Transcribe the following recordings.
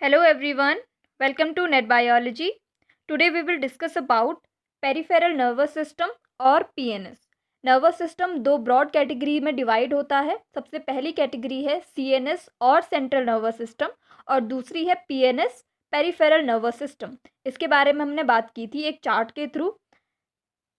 Hello everyone, welcome to Net Biology. Today we will discuss about peripheral nervous system और PNS. Nervous system दो broad category में divide होता है. सबसे पहली कैटेगरी है CNS और सेंट्रल नर्वस सिस्टम और दूसरी है PNS पेरिफेरल नर्वस सिस्टम. इसके बारे में हमने बात की थी एक चार्ट के थ्रू.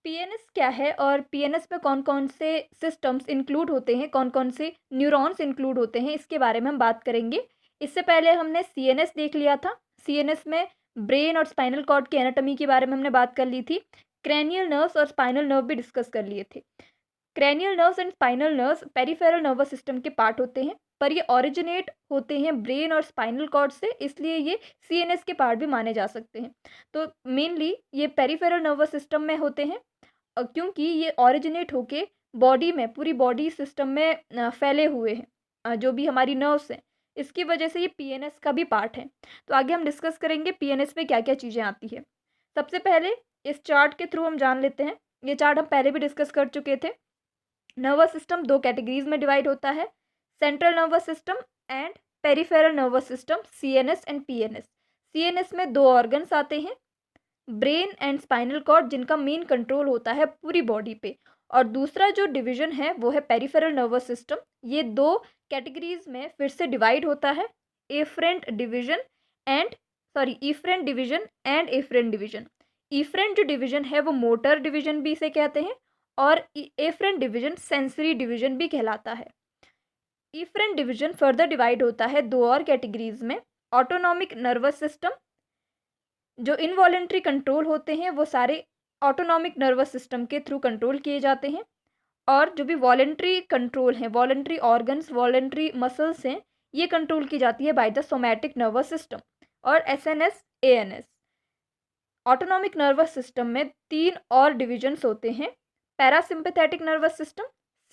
PNS क्या है और PNS में कौन कौन से सिस्टम्स इंक्लूड होते हैं, कौन कौन से न्यूरॉन्स इंक्लूड होते हैं, इसके बारे में हम बात करेंगे. इससे पहले हमने CNS देख लिया था. CNS में ब्रेन और स्पाइनल कॉर्ड की एनाटॉमी के बारे में हमने बात कर ली थी. क्रैनियल नर्व्स और स्पाइनल नर्व भी डिस्कस कर लिए थे. Cranial nerves and spinal nerves peripheral nervous system के पार्ट होते हैं, पर ये ओरिजिनेट होते हैं ब्रेन और स्पाइनल कॉर्ड से, इसलिए ये CNS के पार्ट भी माने जा सकते हैं. तो मेनली ये पेरिफेरल नर्वस सिस्टम में होते हैं क्योंकि ये ओरिजिनेट होके बॉडी में, पूरी बॉडी सिस्टम में फैले हुए हैं. जो भी हमारी नर्व्स हैं, इसकी वजह से ये PNS का भी पार्ट है. तो आगे हम डिस्कस करेंगे PNS में क्या क्या चीज़ें आती है. सबसे पहले इस चार्ट के थ्रू हम जान लेते हैं. ये चार्ट हम पहले भी डिस्कस कर चुके थे. नर्वस सिस्टम दो कैटेगरीज में डिवाइड होता है, central nervous system and peripheral nervous system, CNS and PNS. CNS में दो ऑर्गन्स आते हैं, ब्रेन एंड स्पाइनल कॉर्ड, जिनका मेन कंट्रोल होता है पूरी बॉडी पे. और दूसरा जो डिवीजन है वो है पेरिफेरल नर्वस सिस्टम. ये दो कैटेगरीज में फिर से डिवाइड होता है, afferent division and efferent division and afferent division. Efferent जो डिवीजन है वो मोटर डिवीजन भी इसे कहते हैं और एफरेंट डिवीजन सेंसरी डिवीजन भी कहलाता है. इफरेंट डिवीजन फर्दर डिवाइड होता है दो और कैटेगरीज में, ऑटोनॉमिक नर्वस सिस्टम. जो इनवॉलेंट्री कंट्रोल होते हैं वो सारे ऑटोनॉमिक नर्वस सिस्टम के थ्रू कंट्रोल किए जाते हैं, और जो भी वॉलेंट्री कंट्रोल हैं, वॉलेंट्री ऑर्गन्स, वॉलेंट्री मसल्स हैं, ये कंट्रोल की जाती है by the somatic nervous system और SNS ANS. Autonomic nervous system में तीन और डिविजन्स होते हैं, parasympathetic nervous system,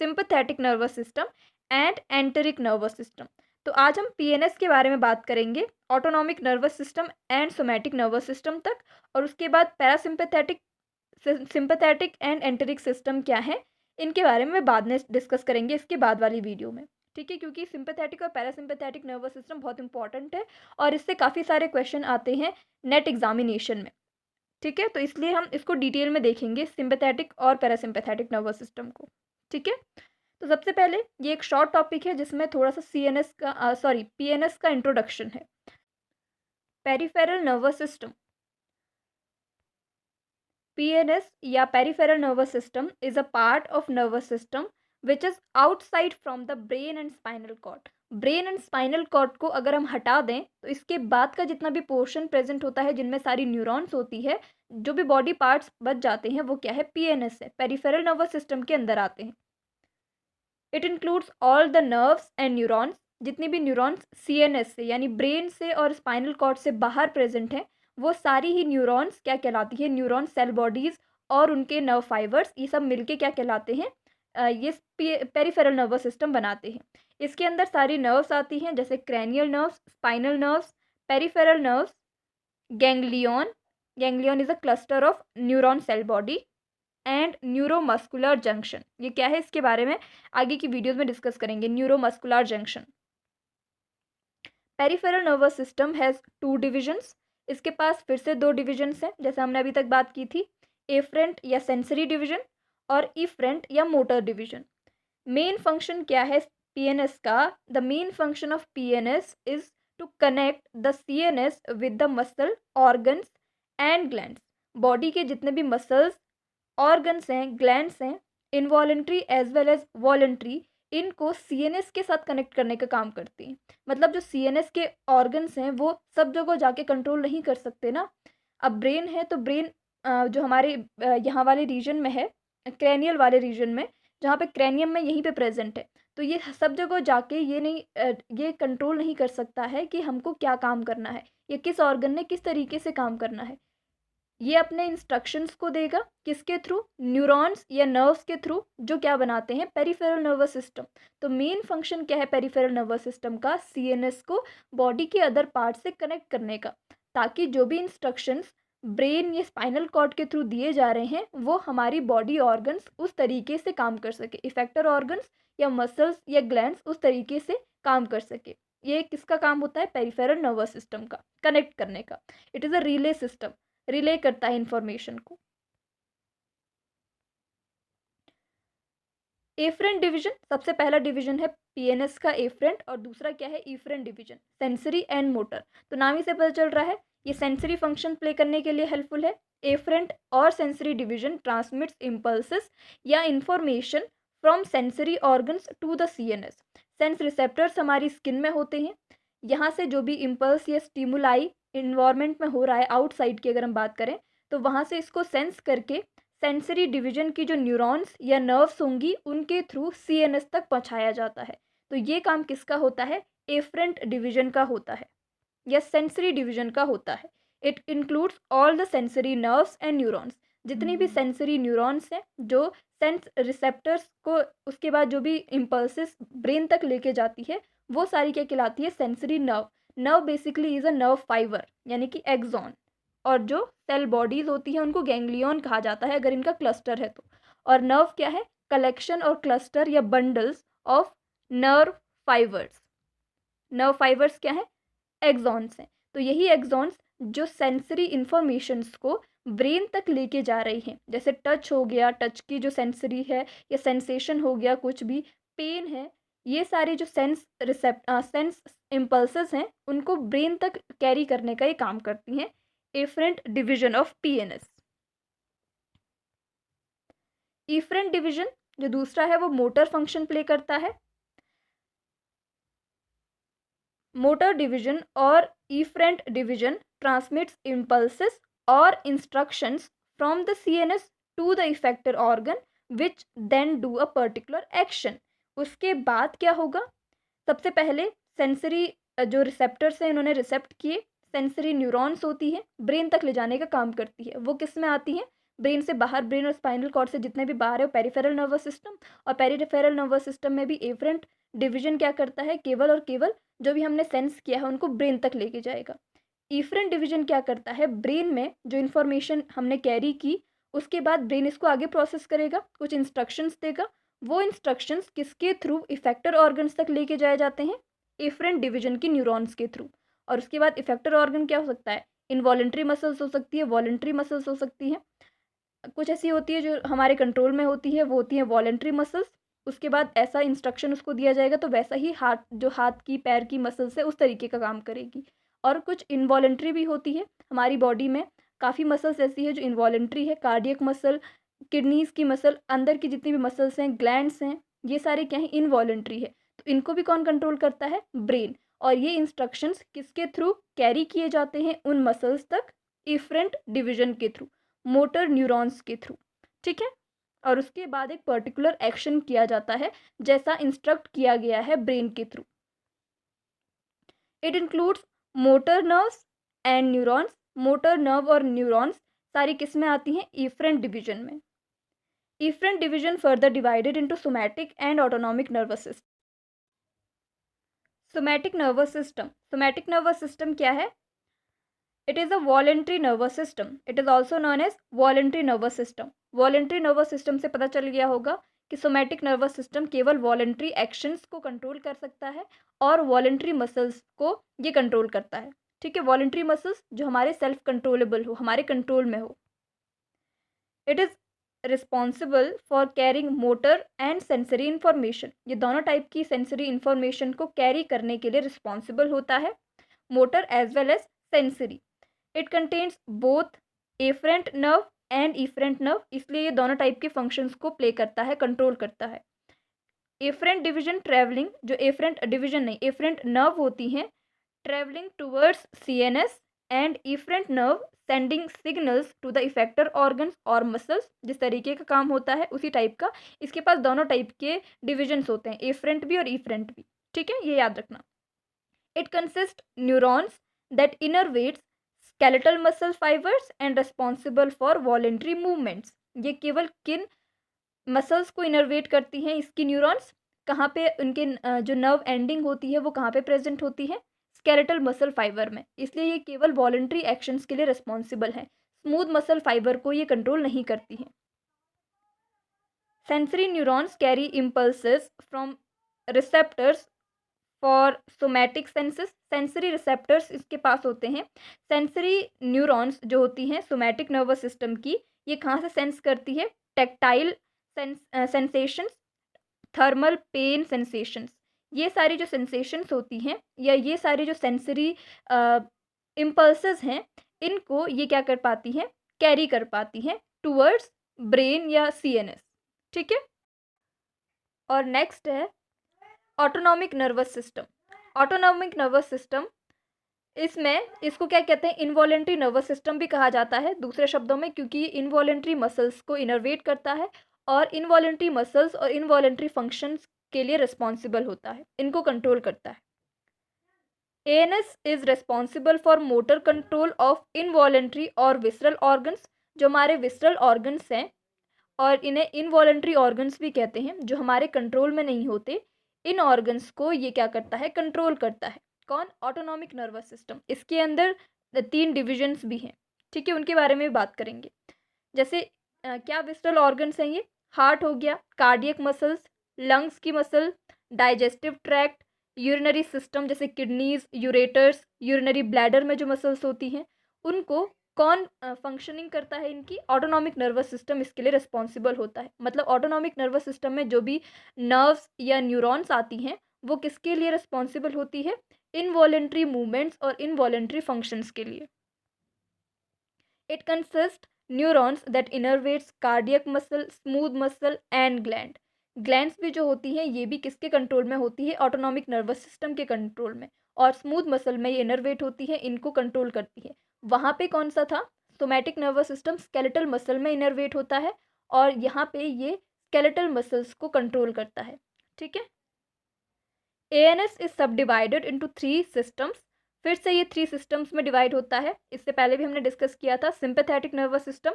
sympathetic nervous system and enteric nervous system. तो आज हम PNS के बारे में बात करेंगे, autonomic nervous system and somatic nervous system तक, और उसके बाद parasympathetic, sympathetic and enteric system क्या है, इनके बारे में बाद में डिस्कस करेंगे इसके बाद वाली वीडियो में. ठीक है, क्योंकि सिंपैथेटिक और पैरासिम्पैथेटिक नर्वस सिस्टम बहुत इंपॉर्टेंट है और इससे काफ़ी सारे क्वेश्चन आते हैं नेट एग्जामिनेशन में. ठीक है, तो इसलिए हम इसको डिटेल में देखेंगे, सिंपैथेटिक और पैरासिम्पैथेटिक नर्वस सिस्टम को. ठीक है, तो सबसे पहले ये एक शॉर्ट टॉपिक है जिसमें थोड़ा सा PNS का इंट्रोडक्शन है. Peripheral nervous system. PNS या peripheral nervous system is a part of nervous system which is outside from the brain and spinal cord. Brain and spinal cord को अगर हम हटा दें तो इसके बाद का जितना भी पोर्शन प्रेजेंट होता है, जिनमें सारी न्यूरॉन्स होती है, जो भी बॉडी पार्ट्स बच जाते हैं, वो क्या है, PNS है, पेरिफेरल नर्वस सिस्टम के अंदर आते हैं. It includes all the nerves and neurons. जितनी भी न्यूरॉन्स CNS से यानी ब्रेन से और स्पाइनल कॉर्ड से बाहर प्रेजेंट हैं, वो सारी ही न्यूरॉन्स क्या कहलाती है, न्यूरॉन सेल बॉडीज़ और उनके नर्व फाइबर्स, ये सब मिलके क्या कहलाते हैं, ये पेरिफेरल नर्वस सिस्टम बनाते हैं. इसके अंदर सारी नर्व्स आती हैं, जैसे cranial nerves, spinal nerves, peripheral nerves, ganglion. Ganglion is a cluster of neuron cell body and neuromuscular junction. ये क्या है, इसके बारे में आगे की वीडियोस में डिस्कस करेंगे. Neuromuscular junction. Peripheral nervous system has two divisions. इसके पास फिर से दो डिविजन्स हैं, जैसे हमने अभी तक बात की थी, एफरेंट या सेंसरी डिवीजन और इफरेंट या मोटर डिवीजन. मेन फंक्शन क्या है PNS का, the main function of PNS is to connect the CNS with the muscle, organs and glands. Body के जितने भी मसल्स, ऑर्गन्स हैं, ग्लैंड्स हैं, involuntary as well as voluntary, इनको CNS के साथ कनेक्ट करने का काम करती हैं. मतलब जो CNS के ऑर्गन्स हैं वो सब जगह जाके कंट्रोल नहीं कर सकते ना. अब ब्रेन है तो ब्रेन जो हमारे यहाँ वाले रीजन में है, क्रैनियल वाले रीजन में, जहाँ पे क्रैनियम में यहीं पे प्रेजेंट है, तो ये सब जगह जाके ये कंट्रोल नहीं कर सकता है कि हमको क्या काम करना है या किस ऑर्गन ने किस तरीके से काम करना है. ये अपने इंस्ट्रक्शंस को देगा किसके थ्रू, न्यूरॉन्स या नर्व्स के थ्रू, जो क्या बनाते हैं, पेरिफेरल नर्वस सिस्टम. तो मेन फंक्शन क्या है पेरिफेरल नर्वस सिस्टम का, CNS को बॉडी के अदर पार्ट से कनेक्ट करने का, ताकि जो भी इंस्ट्रक्शंस ब्रेन या स्पाइनल कॉर्ड के थ्रू दिए जा रहे हैं वो हमारी बॉडी ऑर्गन्स उस तरीके से काम कर सके, इफेक्टर ऑर्गन्स या मसल्स या ग्लैंड्स उस तरीके से काम कर सके. ये किसका काम होता है? पेरिफेरल नर्वस सिस्टम का, कनेक्ट करने का। It is a relay system, relay करता है इंफॉर्मेशन को। एफरेंट डिवीजन, सबसे पहला डिवीजन है पीएनएस का एफरेंट, और दूसरा क्या है? Efferent division, sensory and motor. तो नाम ही से पता चल रहा है ये सेंसरी फंक्शन प्ले करने के लिए हेल्पफुल है। एफरेंट और सेंसरी डिवीजन ट्रांसमिट्स इम्पल्सेस या information from sensory organs to the CNS. Sense receptors हमारी स्किन में होते हैं। यहाँ से जो भी इम्पल्स या स्टिमुलाई इन्वायरमेंट में हो रहा है, आउटसाइड की अगर हम बात करें, तो वहाँ से इसको सेंस करके सेंसरी डिवीजन की जो न्यूरॉन्स या नर्व्स होंगी उनके थ्रू सीएनएस तक पहुंचाया जाता है। तो ये काम किसका होता है? एफरेंट डिवीजन का होता है या सेंसरी डिवीजन का होता है। It includes all the sensory nerves and neurons. जितनी भी सेंसरी न्यूरॉन्स हैं जो सेंस रिसेप्टर्स को उसके बाद जो भी इम्पल्सेस ब्रेन तक लेके जाती है, वो सारी क्या कहलाती है? Sensory nerve. Nerve basically is a nerve fibre, यानी कि एक्सॉन। और जो सेल बॉडीज होती है उनको गैंग्लियन कहा जाता है अगर इनका क्लस्टर है तो। और नर्व क्या है? कलेक्शन और क्लस्टर या bundles of nerve fibres. Nerve fibres क्या है? एक्सॉन्स हैं। तो यही एक्सॉन्स जो सेंसरी इंफॉर्मेशंस को ब्रेन तक लेके जा रही हैं, जैसे टच हो गया, टच की जो सेंसरी है, या सेंसेशन हो गया, कुछ भी पेन है, ये सारे जो सेंस इम्पल्सेस हैं उनको ब्रेन तक कैरी करने का ये काम करती हैं afferent division of PNS. Efferent division जो दूसरा है वो मोटर फंक्शन प्ले करता है। मोटर डिवीजन और इफरेंट डिवीजन ट्रांसमिट्स इम्पल्सेस और instructions from the CNS to the effector organ which then do a particular action. उसके बाद क्या होगा? सबसे पहले सेंसरी जो रिसेप्टर्स हैं इन्होंने रिसेप्ट किए, सेंसरी न्यूरॉन्स होती है, ब्रेन तक ले जाने का काम करती है। वो किस में आती हैं? ब्रेन से बाहर, ब्रेन और स्पाइनल कॉर्ड से जितने भी बाहर है वो पेरिफेरल नर्वस सिस्टम, और पेरिफेरल नर्वस सिस्टम में भी एफरेंट डिवीजन क्या करता है? केवल और केवल जो भी हमने सेंस किया है उनको ब्रेन तक लेके जाएगा। इफरेंट डिवीजन क्या करता है? ब्रेन में जो इन्फॉर्मेशन हमने कैरी की उसके बाद ब्रेन इसको आगे प्रोसेस करेगा, कुछ इंस्ट्रक्शंस देगा। वो इंस्ट्रक्शंस किसके थ्रू? इफेक्टर ऑर्गन्स तक लेके जाए जाते हैं, एफरेंट डिवीजन की न्यूरॉन्स के थ्रू। और उसके बाद इफेक्टर ऑर्गन क्या हो सकता है? इनवॉलेंट्री मसल्स हो सकती है, वॉलेंट्री मसल्स हो सकती हैं। कुछ ऐसी होती है जो हमारे कंट्रोल में होती है, वो होती है वॉलेंट्री मसल्स। उसके बाद ऐसा इंस्ट्रक्शन उसको दिया जाएगा तो वैसा ही हाथ, जो हाथ की पैर की मसल्स है उस तरीके का काम करेगी। और कुछ इनवॉलेंट्री भी होती है। हमारी बॉडी में काफ़ी मसल्स ऐसी है जो इनवॉलेंट्री है, कार्डियक मसल, किडनीज की मसल, अंदर की जितनी भी मसल्स हैं, ग्लैंड्स हैं, ये सारे क्या हैं? इनवॉलेंट्री है। तो इनको भी कौन कंट्रोल करता है? ब्रेन। और ये इंस्ट्रक्शंस किसके थ्रू कैरी किए जाते हैं उन मसल्स तक? इफरेंट डिवीजन के थ्रू, मोटर न्यूरॉन्स के थ्रू। ठीक है। और उसके बाद एक पर्टिकुलर एक्शन किया जाता है जैसा इंस्ट्रक्ट किया गया है ब्रेन के through. It includes motor nerves and neurons. Motor nerve और न्यूरॉन्स सारी किस में आती हैं? इफरेंट डिवीजन में। Efferent division further divided into somatic and autonomic nervous system. Somatic nervous system, somatic nervous system क्या है? It is a voluntary nervous system. It is also known as voluntary nervous system. Voluntary nervous system से पता चल गया होगा कि somatic nervous system केवल voluntary actions को कंट्रोल कर सकता है और वॉलेंट्री मसल्स को ये कंट्रोल करता है। ठीक है, वॉलेंट्री मसल्स जो हमारे सेल्फ कंट्रोलेबल हो, हमारे कंट्रोल में हो। It is responsible for carrying motor and sensory information. ये दोनों टाइप की सेंसरी इंफॉर्मेशन को कैरी करने के लिए रिस्पॉन्सिबल होता है, motor as well as sensory. It contains both afferent nerve and efferent nerve, इसलिए ये दोनों टाइप के फंक्शंस को प्ले करता है, कंट्रोल करता है। एफरेंट डिवीजन ट्रैवलिंग, जो एफरेंट डिवीजन नहीं, एफरेंट नर्व होती हैं, travelling towards CNS, and efferent nerve sending signals to the effector organs और मसल्स। जिस तरीके का काम होता है उसी टाइप का इसके पास दोनों टाइप के डिविजन्स होते हैं, एफरेंट भी और इफरेंट भी। ठीक है, ये याद रखना। It consist neurons that innervates skeletal muscle fibers and responsible for voluntary movements। ये केवल किन मसल्स को इनर्वेट करती हैं इसकी न्यूरॉन्स? कहाँ पे उनके जो नर्व एंडिंग होती है वो कहाँ पे प्रेजेंट होती है? स्केलेटल मसल फाइबर में। इसलिए ये केवल वॉलेंट्री एक्शंस के लिए रिस्पॉन्सिबल है, स्मूथ मसल फाइबर को ये कंट्रोल नहीं करती हैं। Sensory neurons carry impulses from receptors for somatic senses, sensory receptors इसके पास होते हैं। सेंसरी न्यूरॉन्स जो होती हैं सोमैटिक नर्वस सिस्टम की, ये कहाँ से सेंस करती है? Tactile sensations, thermal pain sensations, ये सारी जो सेंसेशंस होती हैं या ये सारी जो सेंसरी इम्पल्सेस हैं, इनको ये क्या कर पाती हैं? कैरी कर पाती हैं टूवर्ड्स ब्रेन या सीएनएस। ठीक है। और नेक्स्ट है autonomic nervous system. Autonomic nervous system, इसमें इसको क्या कहते हैं? इनवॉलेंट्री नर्वस सिस्टम भी कहा जाता है दूसरे शब्दों में, क्योंकि ये इनवॉलेंट्री मसल्स को इनर्वेट करता है और इनवॉलेंट्री मसल्स और इनवॉलेंट्री फंक्शंस के लिए रिस्पॉन्सिबल होता है, इनको कंट्रोल करता है। ANS is responsible for motor control of involuntary और विसरल ऑर्गन्स। जो हमारे विसरल ऑर्गन्स हैं और इन्हें इनवॉलेंट्री ऑर्गन्स भी कहते हैं, जो हमारे कंट्रोल में नहीं होते, इन ऑर्गन्स को ये क्या करता है? कंट्रोल करता है। कौन? Autonomic nervous system. इसके अंदर 3 डिविजन्स भी हैं, ठीक है, उनके बारे में भी बात करेंगे। जैसे क्या विसरल ऑर्गन्स हैं ये? हार्ट हो गया, कार्डियक मसल्स, लंग्स की muscle, digestive tract, urinary system जैसे किडनीज, यूरेटर्स, यूरिनरी ब्लैडर में जो मसल्स होती हैं, उनको कौन फंक्शनिंग करता है? इनकी ऑटोनॉमिक नर्वस सिस्टम इसके लिए रिस्पॉन्सिबल होता है। मतलब ऑटोनॉमिक नर्वस सिस्टम में जो भी नर्व्स या न्यूरॉन्स आती हैं, वो किसके लिए रिस्पॉन्सिबल होती है? इनवॉलेंट्री मूवमेंट्स और इनवॉलेंट्री फंक्शंस के लिए। It consist neurons that innervates cardiac muscle, smooth muscle and gland. Glands भी जो होती हैं, ये भी किसके कंट्रोल में होती है? ऑटोनॉमिक नर्वस सिस्टम के कंट्रोल में। और स्मूथ मसल में ये इनर्वेट होती है, इनको कंट्रोल करती है। वहाँ पे कौन सा था? Somatic nervous system skeletal muscle में इनर्वेट होता है और यहाँ पे ये स्केलेटल मसल्स को कंट्रोल करता है। ठीक है। एएनएस इज सब डिवाइडेड इंटू 3 सिस्टम्स। फिर से ये 3 सिस्टम्स में डिवाइड होता है। इससे पहले भी हमने डिस्कस किया था। Sympathetic nervous system,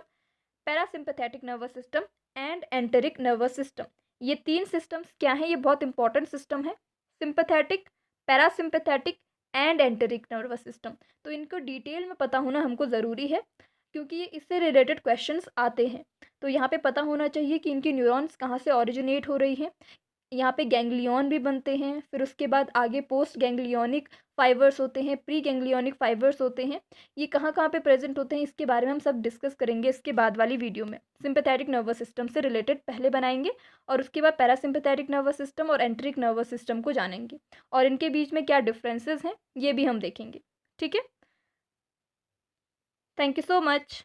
parasympathetic nervous system and enteric nervous system. ये 3 सिस्टम्स क्या हैं? ये बहुत इंपॉर्टेंट सिस्टम है। Sympathetic, parasympathetic and enteric nervous system. तो इनको डिटेल में पता होना हमको ज़रूरी है, क्योंकि ये इससे रिलेटेड क्वेश्चंस आते हैं। तो यहाँ पे पता होना चाहिए कि इनकी न्यूरॉन्स कहाँ से ओरिजिनेट हो रही हैं। यहाँ पे गैंग्लियन भी बनते हैं, फिर उसके बाद आगे पोस्ट गैंग्लियोनिक फाइबर्स होते हैं, प्री गैंग्लियोनिक फाइबर्स होते हैं। ये कहाँ कहाँ पे प्रेजेंट होते हैं, इसके बारे में हम सब डिस्कस करेंगे इसके बाद वाली वीडियो में। सिंपैथेटिक नर्वस सिस्टम से रिलेटेड पहले बनाएंगे और उसके बाद पैरासिम्पैथेटिक नर्वस सिस्टम और एंटेरिक नर्वस सिस्टम को जानेंगे और इनके बीच में क्या डिफरेंसेस हैं ये भी हम देखेंगे। ठीक है। Thank you so much.